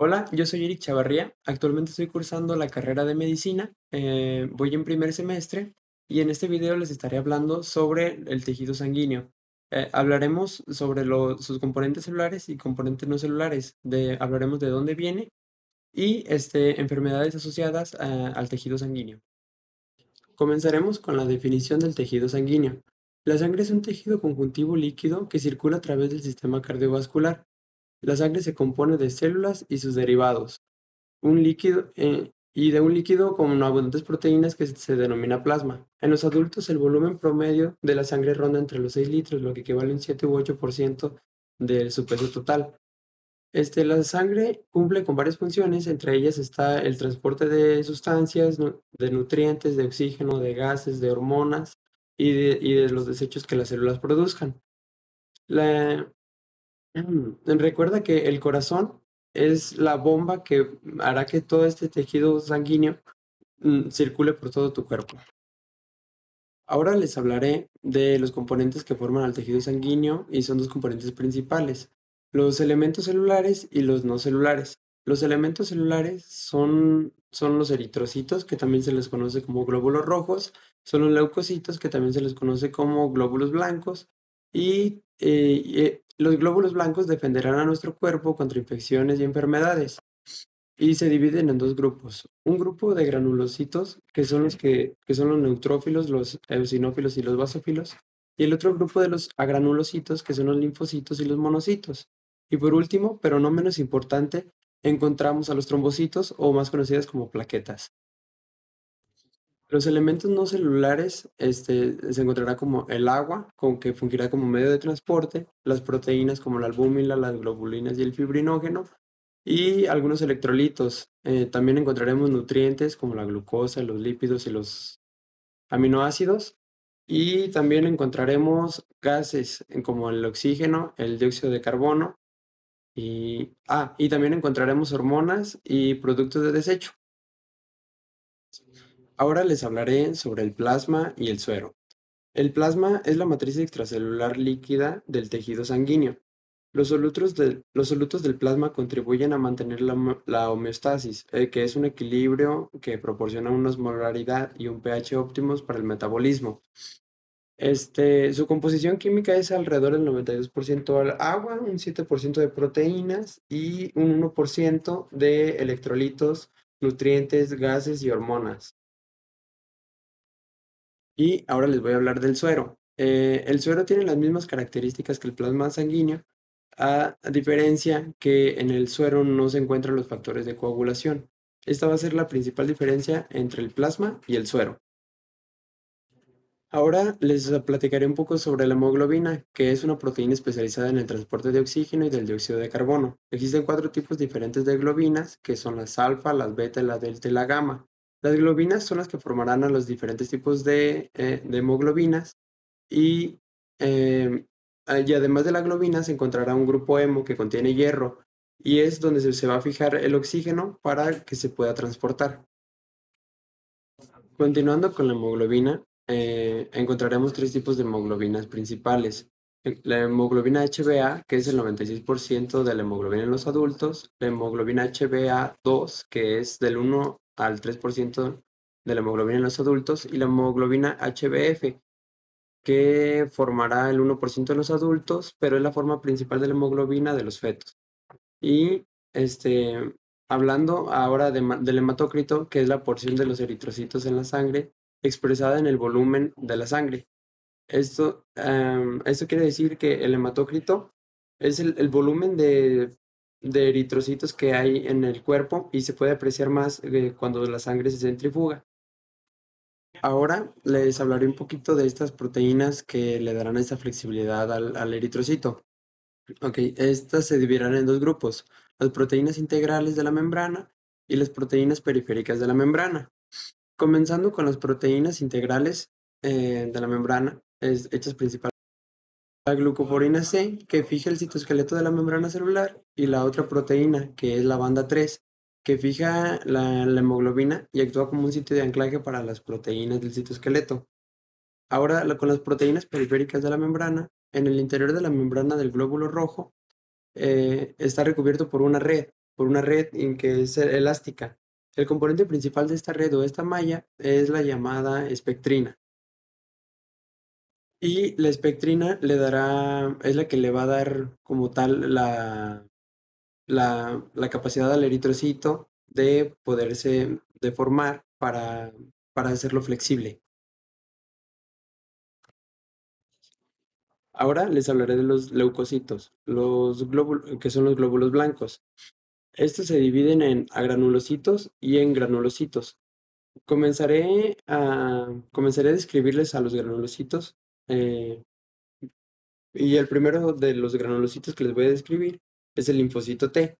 Hola, yo soy Eric Chavarría. Actualmente estoy cursando la carrera de medicina. Voy en primer semestre y en este video les estaré hablando sobre el tejido sanguíneo. Hablaremos sobre sus componentes celulares y componentes no celulares. Hablaremos de dónde viene y enfermedades asociadas al tejido sanguíneo. Comenzaremos con la definición del tejido sanguíneo. La sangre es un tejido conjuntivo líquido que circula a través del sistema cardiovascular. La sangre se compone de células y sus derivados y de un líquido con abundantes proteínas que se denomina plasma. En los adultos, el volumen promedio de la sangre ronda entre los 6 litros, lo que equivale a un 7 u 8% de su peso total. La sangre cumple con varias funciones, entre ellas está el transporte de sustancias, de nutrientes, de oxígeno, de gases, de hormonas y de los desechos que las células produzcan. La, Recuerda que el corazón es la bomba que hará que todo este tejido sanguíneo circule por todo tu cuerpo. Ahora les hablaré de los componentes que forman al tejido sanguíneo y son dos componentes principales, los elementos celulares y los no celulares. Los elementos celulares son los eritrocitos, que también se les conoce como glóbulos rojos, son los leucocitos, que también se les conoce como glóbulos blancos, y los glóbulos blancos defenderán a nuestro cuerpo contra infecciones y enfermedades y se dividen en dos grupos. Un grupo de granulocitos, que son los neutrófilos, los eosinófilos y los basófilos, y el otro grupo de los agranulocitos, que son los linfocitos y los monocitos. Y por último, pero no menos importante, encontramos a los trombocitos, o más conocidas como plaquetas. Los elementos no celulares, se encontrará como el agua, con que fungirá como medio de transporte, las proteínas como la albúmina, las globulinas y el fibrinógeno, y algunos electrolitos. También encontraremos nutrientes como la glucosa, los lípidos y los aminoácidos. Y también encontraremos gases como el oxígeno, el dióxido de carbono y también encontraremos hormonas y productos de desecho. Ahora les hablaré sobre el plasma y el suero. El plasma es la matriz extracelular líquida del tejido sanguíneo. Los solutos del plasma contribuyen a mantener la homeostasis, que es un equilibrio que proporciona una osmolaridad y un pH óptimos para el metabolismo. Su composición química es alrededor del 92% agua, un 7% de proteínas y un 1% de electrolitos, nutrientes, gases y hormonas. Y ahora les voy a hablar del suero. El suero tiene las mismas características que el plasma sanguíneo, a diferencia que en el suero no se encuentran los factores de coagulación. Esta va a ser la principal diferencia entre el plasma y el suero. Ahora les platicaré un poco sobre la hemoglobina, que es una proteína especializada en el transporte de oxígeno y del dióxido de carbono. Existen cuatro tipos diferentes de globinas, que son las alfa, las beta, la delta y la gamma. Las globinas son las que formarán a los diferentes tipos de hemoglobinas y, eh, y además de la globina se encontrará un grupo hemo que contiene hierro y es donde se va a fijar el oxígeno para que se pueda transportar. Continuando con la hemoglobina, encontraremos tres tipos de hemoglobinas principales. La hemoglobina HbA, que es el 96% de la hemoglobina en los adultos, la hemoglobina HbA2, que es del 1 al 3% de la hemoglobina en los adultos, y la hemoglobina HbF, que formará el 1% en los adultos, pero es la forma principal de la hemoglobina de los fetos. Y hablando ahora del hematócrito, que es la porción de los eritrocitos en la sangre expresada en el volumen de la sangre. Esto quiere decir que el hematócrito es el volumen de eritrocitos que hay en el cuerpo y se puede apreciar más cuando la sangre se centrifuga. Ahora les hablaré un poquito de estas proteínas que le darán esa flexibilidad al eritrocito. Ok, estas se dividirán en dos grupos, las proteínas integrales de la membrana y las proteínas periféricas de la membrana. Comenzando con las proteínas integrales de la membrana, hechas principalmente la glucoporina C, que fija el citoesqueleto de la membrana celular, y la otra proteína, que es la banda 3, que fija la hemoglobina y actúa como un sitio de anclaje para las proteínas del citoesqueleto. Ahora, con las proteínas periféricas de la membrana, en el interior de la membrana del glóbulo rojo, está recubierto por una red. por una red en que es elástica. El componente principal de esta red o esta malla es la llamada espectrina. Y la espectrina es la que le va a dar como tal la capacidad al eritrocito de poderse deformar para hacerlo flexible. Ahora les hablaré de los leucocitos, que son los glóbulos blancos. Estos se dividen en agranulocitos y en granulocitos. Comenzaré a describirles a los granulocitos. eh, y el primero de los granulocitos que les voy a describir es el linfocito T,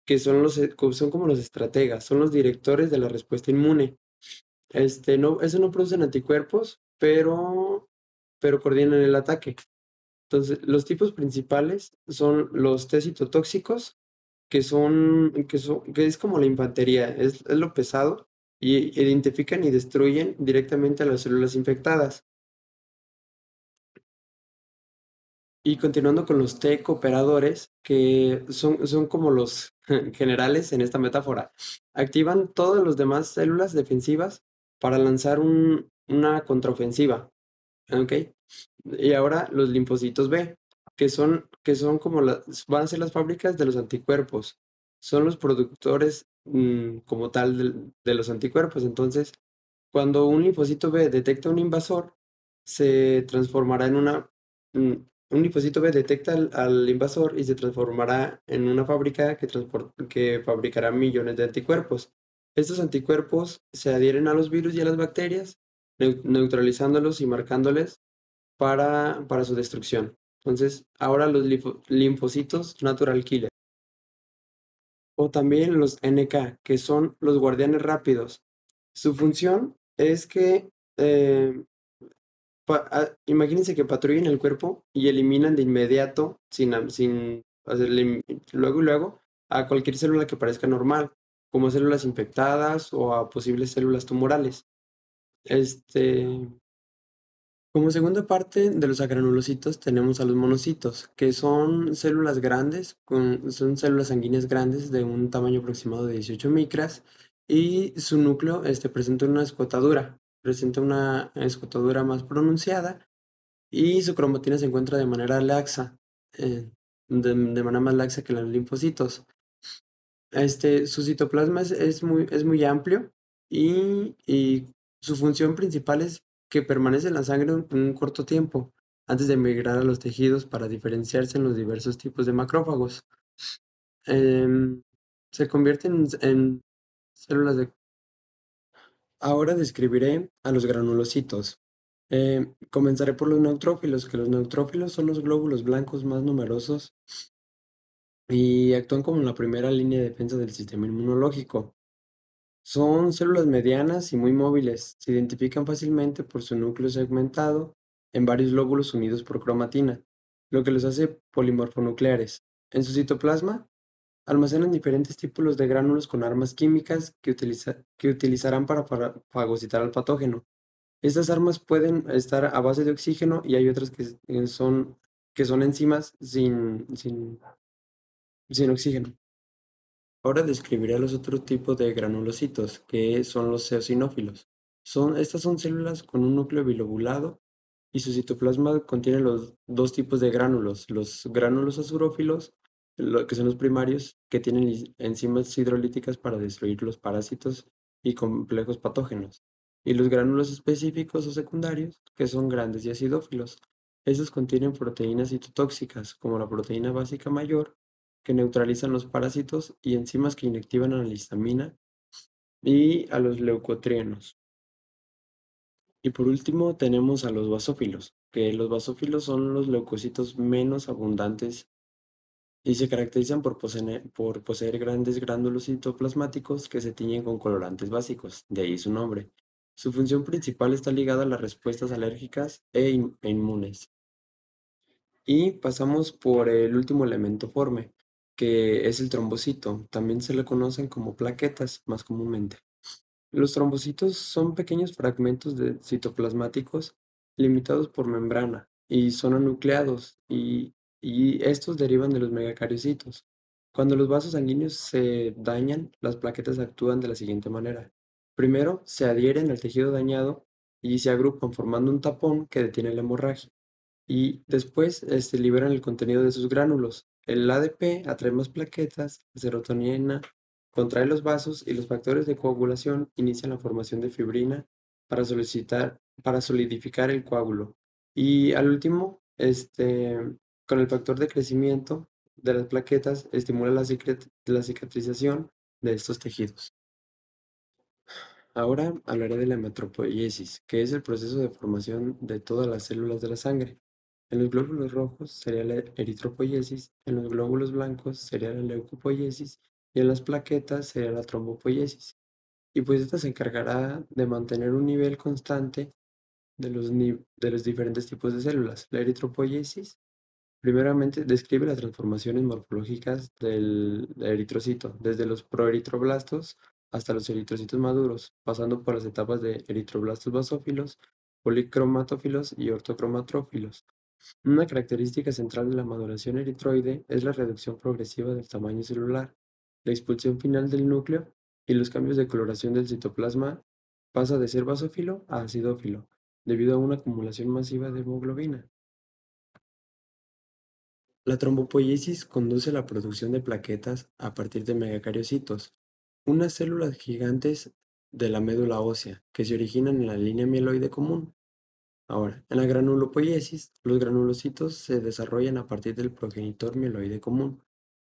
que son como los estrategas, son los directores de la respuesta inmune. Eso no producen anticuerpos, pero coordinan el ataque. Entonces, los tipos principales son los T citotóxicos, que es como la infantería, es lo pesado, y identifican y destruyen directamente a las células infectadas. Y continuando con los T cooperadores, que son como los generales en esta metáfora, activan todas las demás células defensivas para lanzar una contraofensiva. ¿Ok? Y ahora los linfocitos B, que son como van a ser las fábricas de los anticuerpos. Son los productores como tal de los anticuerpos. Entonces, cuando un linfocito B detecta un invasor, se transformará en mm, un linfocito B detecta al invasor y se transformará en una fábrica que fabricará millones de anticuerpos. Estos anticuerpos se adhieren a los virus y a las bacterias, neutralizándolos y marcándoles para su destrucción. Entonces, ahora los linfocitos natural killer, o también los NK, que son los guardianes rápidos. Su función es que, eh, imagínense que patrullen el cuerpo y eliminan de inmediato, sin hacerle, luego y luego, a cualquier célula que parezca normal, como células infectadas o a posibles células tumorales. Este, Como segunda parte de los agranulocitos tenemos a los monocitos, que son células grandes, son células sanguíneas grandes de un tamaño aproximado de 18 micras y su núcleo presenta una escotadura más pronunciada y su cromatina se encuentra de manera laxa, de manera más laxa que los linfocitos. Su citoplasma es muy amplio y su función principal es que permanece en la sangre un corto tiempo antes de migrar a los tejidos para diferenciarse en los diversos tipos de macrófagos. Em, Se convierten en células de... Ahora describiré a los granulocitos. Comenzaré por los neutrófilos, que los neutrófilos son los glóbulos blancos más numerosos y actúan como la primera línea de defensa del sistema inmunológico. Son células medianas y muy móviles. Se identifican fácilmente por su núcleo segmentado en varios lóbulos unidos por cromatina, lo que los hace polimorfonucleares. En su citoplasma almacenan diferentes tipos de gránulos con armas químicas que utilizarán para fagocitar al patógeno. Estas armas pueden estar a base de oxígeno y hay otras que son enzimas sin oxígeno. Ahora describiré los otros tipos de granulocitos, que son los eosinófilos. Estas son células con un núcleo bilobulado y su citoplasma contiene los dos tipos de gránulos, los gránulos azurófilos, que son los primarios, que tienen enzimas hidrolíticas para destruir los parásitos y complejos patógenos, y los gránulos específicos o secundarios, que son grandes y acidófilos. Estos contienen proteínas citotóxicas, como la proteína básica mayor, que neutralizan los parásitos y enzimas que inactivan a la histamina y a los leucotrienos. Y por último tenemos a los basófilos, que los basófilos son los leucocitos menos abundantes y se caracterizan por poseer grandes gránulos citoplasmáticos que se tiñen con colorantes básicos, de ahí su nombre. Su función principal está ligada a las respuestas alérgicas e inmunes. Y pasamos por el último elemento forme, que es el trombocito. También se le conocen como plaquetas más comúnmente. Los trombocitos son pequeños fragmentos de citoplasmáticos limitados por membrana y son anucleados y estos derivan de los megacariocitos. Cuando los vasos sanguíneos se dañan, las plaquetas actúan de la siguiente manera. Primero, se adhieren al tejido dañado y se agrupan formando un tapón que detiene la hemorragia. Y después liberan el contenido de sus gránulos. El ADP atrae más plaquetas, la serotonina contrae los vasos y los factores de coagulación inician la formación de fibrina para solidificar el coágulo. Y al último, con el factor de crecimiento de las plaquetas, estimula la cicatrización de estos tejidos. Ahora hablaré de la hematopoiesis, que es el proceso de formación de todas las células de la sangre. En los glóbulos rojos sería la eritropoiesis, en los glóbulos blancos sería la leucopoiesis y en las plaquetas sería la trombopoiesis. Y pues esta se encargará de mantener un nivel constante de los diferentes tipos de células. La eritropoiesis primeramente describe las transformaciones morfológicas del eritrocito, desde los proeritroblastos hasta los eritrocitos maduros, pasando por las etapas de eritroblastos basófilos, policromatófilos y ortocromatrófilos. Una característica central de la maduración eritroide es la reducción progresiva del tamaño celular, la expulsión final del núcleo y los cambios de coloración del citoplasma pasa de ser basófilo a acidófilo, debido a una acumulación masiva de hemoglobina. La trombopoiesis conduce a la producción de plaquetas a partir de megacariocitos, unas células gigantes de la médula ósea que se originan en la línea mieloide común. Ahora, en la granulopoiesis, los granulocitos se desarrollan a partir del progenitor mieloide común,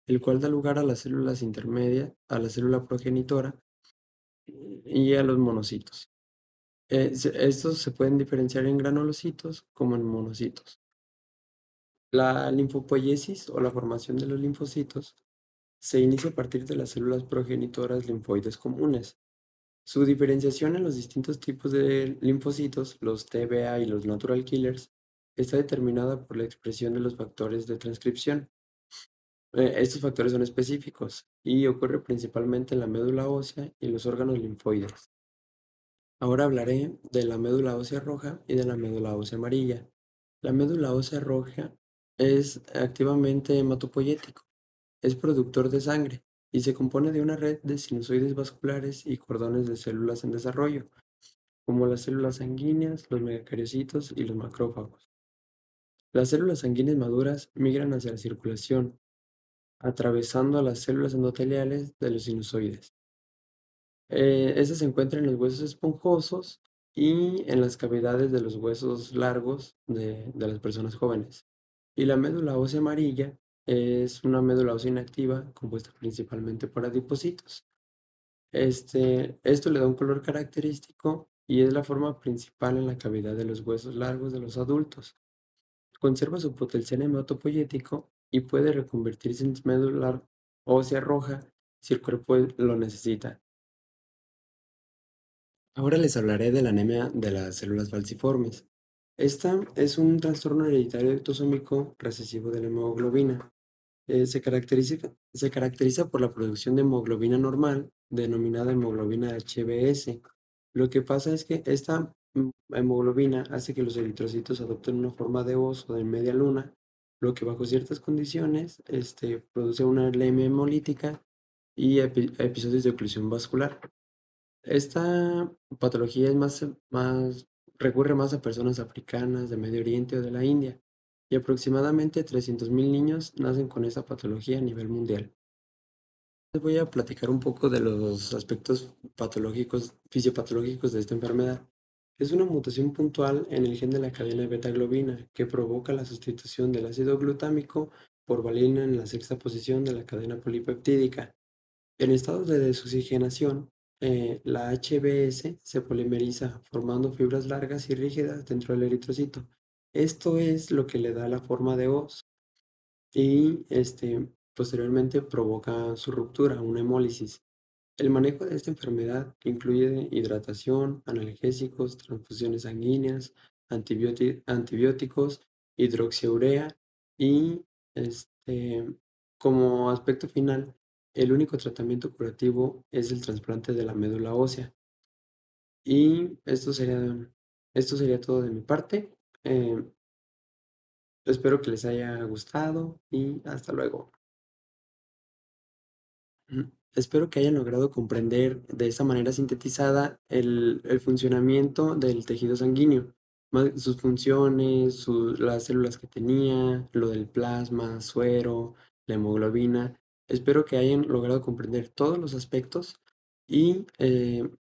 el cual da lugar a las células intermedias, a la célula progenitora y a los monocitos. Estos se pueden diferenciar en granulocitos como en monocitos. La linfopoiesis o la formación de los linfocitos se inicia a partir de las células progenitoras linfoides comunes. Su diferenciación en los distintos tipos de linfocitos, los TBA y los natural killers, está determinada por la expresión de los factores de transcripción. Estos factores son específicos y ocurre principalmente en la médula ósea y los órganos linfoides. Ahora hablaré de la médula ósea roja y de la médula ósea amarilla. La médula ósea roja es activamente hematopoyético. Es productor de sangre y se compone de una red de sinusoides vasculares y cordones de células en desarrollo, como las células sanguíneas, los megacariocitos y los macrófagos. Las células sanguíneas maduras migran hacia la circulación, atravesando a las células endoteliales de los sinusoides. Estas se encuentran en los huesos esponjosos y en las cavidades de los huesos largos de las personas jóvenes. Y la médula ósea amarilla es una médula ósea inactiva compuesta principalmente por adipocitos. Esto le da un color característico y es la forma principal en la cavidad de los huesos largos de los adultos. Conserva su potencial hematopoyético y puede reconvertirse en médula ósea roja si el cuerpo lo necesita. Ahora les hablaré de la anemia de las células falciformes. Esta es un trastorno hereditario ectosómico recesivo de la hemoglobina. Se caracteriza por la producción de hemoglobina normal, denominada hemoglobina HbS. Lo que pasa es que esta hemoglobina hace que los eritrocitos adopten una forma de hoz o de media luna, lo que bajo ciertas condiciones produce una anemia hemolítica y episodios de oclusión vascular. Esta patología es recurre más a personas africanas, de Medio Oriente o de la India, y aproximadamente 300.000 niños nacen con esta patología a nivel mundial. Les voy a platicar un poco de los aspectos fisiopatológicos de esta enfermedad. Es una mutación puntual en el gen de la cadena beta-globina que provoca la sustitución del ácido glutámico por valina en la sexta posición de la cadena polipeptídica. En estados de desoxigenación, la HbS se polimeriza formando fibras largas y rígidas dentro del eritrocito. Esto es lo que le da la forma de hoz y posteriormente provoca su ruptura, una hemólisis. El manejo de esta enfermedad incluye hidratación, analgésicos, transfusiones sanguíneas, antibióticos, hidroxiurea y este, como aspecto final, el único tratamiento curativo es el trasplante de la médula ósea. Y esto sería todo de mi parte. Eh, Espero que les haya gustado y hasta luego. Espero que hayan logrado comprender de esta manera sintetizada el funcionamiento del tejido sanguíneo, sus funciones, las células que tenía, lo del plasma, suero, la hemoglobina. Espero que hayan logrado comprender todos los aspectos y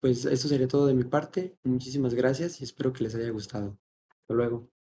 pues eso sería todo de mi parte. Muchísimas gracias y espero que les haya gustado. Hasta luego.